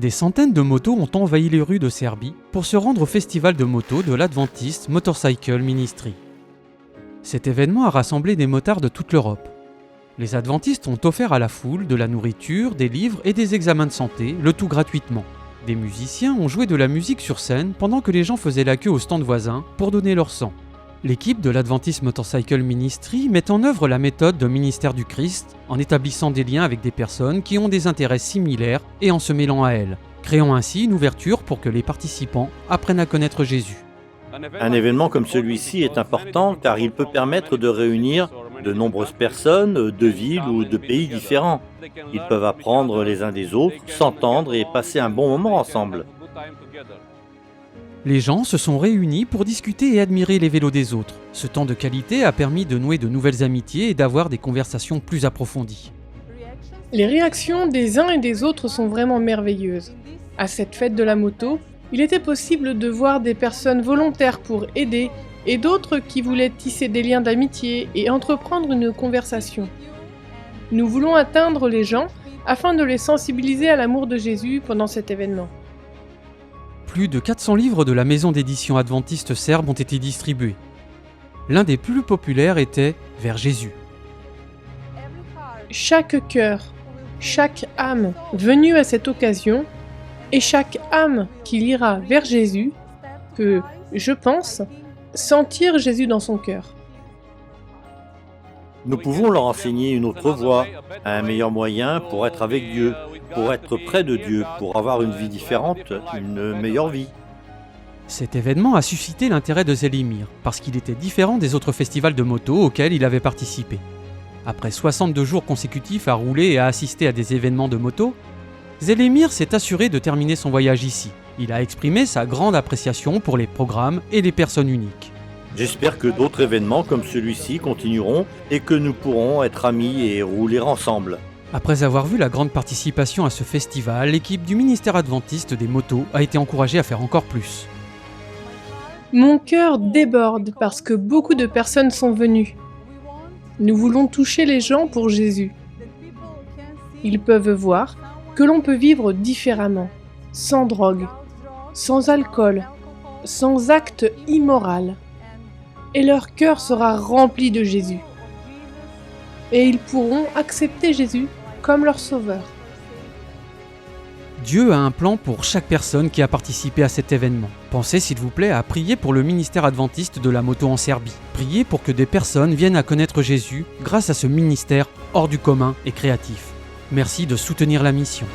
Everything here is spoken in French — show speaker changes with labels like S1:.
S1: Des centaines de motos ont envahi les rues de Serbie pour se rendre au festival de moto de l'Adventist Motorcycle Ministry. Cet événement a rassemblé des motards de toute l'Europe. Les adventistes ont offert à la foule de la nourriture, des livres et des examens de santé, le tout gratuitement. Des musiciens ont joué de la musique sur scène pendant que les gens faisaient la queue au stand voisin pour donner leur sang. L'équipe de l'Adventist Motorcycle Ministry met en œuvre la méthode de ministère du Christ en établissant des liens avec des personnes qui ont des intérêts similaires et en se mêlant à elles, créant ainsi une ouverture pour que les participants apprennent à connaître Jésus.
S2: Un événement comme celui-ci est important car il peut permettre de réunir de nombreuses personnes de villes ou de pays différents. Ils peuvent apprendre les uns des autres, s'entendre et passer un bon moment ensemble.
S1: Les gens se sont réunis pour discuter et admirer les vélos des autres. Ce temps de qualité a permis de nouer de nouvelles amitiés et d'avoir des conversations plus approfondies.
S3: Les réactions des uns et des autres sont vraiment merveilleuses. À cette fête de la moto, il était possible de voir des personnes volontaires pour aider et d'autres qui voulaient tisser des liens d'amitié et entreprendre une conversation. Nous voulons atteindre les gens afin de les sensibiliser à l'amour de Jésus pendant cet événement.
S1: Plus de 400 livres de la maison d'édition adventiste serbe ont été distribués. L'un des plus populaires était « Vers Jésus ».
S3: Chaque cœur, chaque âme venue à cette occasion et chaque âme qui lira vers Jésus peut, je pense, sentir Jésus dans son cœur.
S2: Nous pouvons leur enseigner une autre voie, un meilleur moyen pour être avec Dieu, pour être près de Dieu, pour avoir une vie différente, une meilleure vie.
S1: Cet événement a suscité l'intérêt de Zelimir, parce qu'il était différent des autres festivals de moto auxquels il avait participé. Après 62 jours consécutifs à rouler et à assister à des événements de moto, Zelimir s'est assuré de terminer son voyage ici. Il a exprimé sa grande appréciation pour les programmes et les personnes uniques.
S2: J'espère que d'autres événements comme celui-ci continueront et que nous pourrons être amis et rouler ensemble.
S1: Après avoir vu la grande participation à ce festival, l'équipe du ministère adventiste des motos a été encouragée à faire encore plus.
S3: Mon cœur déborde parce que beaucoup de personnes sont venues. Nous voulons toucher les gens pour Jésus. Ils peuvent voir que l'on peut vivre différemment, sans drogue, sans alcool, sans acte immoral. Et leur cœur sera rempli de Jésus. Et ils pourront accepter Jésus comme leur sauveur.
S1: Dieu a un plan pour chaque personne qui a participé à cet événement. Pensez s'il vous plaît à prier pour le ministère adventiste de la moto en Serbie. Priez pour que des personnes viennent à connaître Jésus grâce à ce ministère hors du commun et créatif. Merci de soutenir la mission.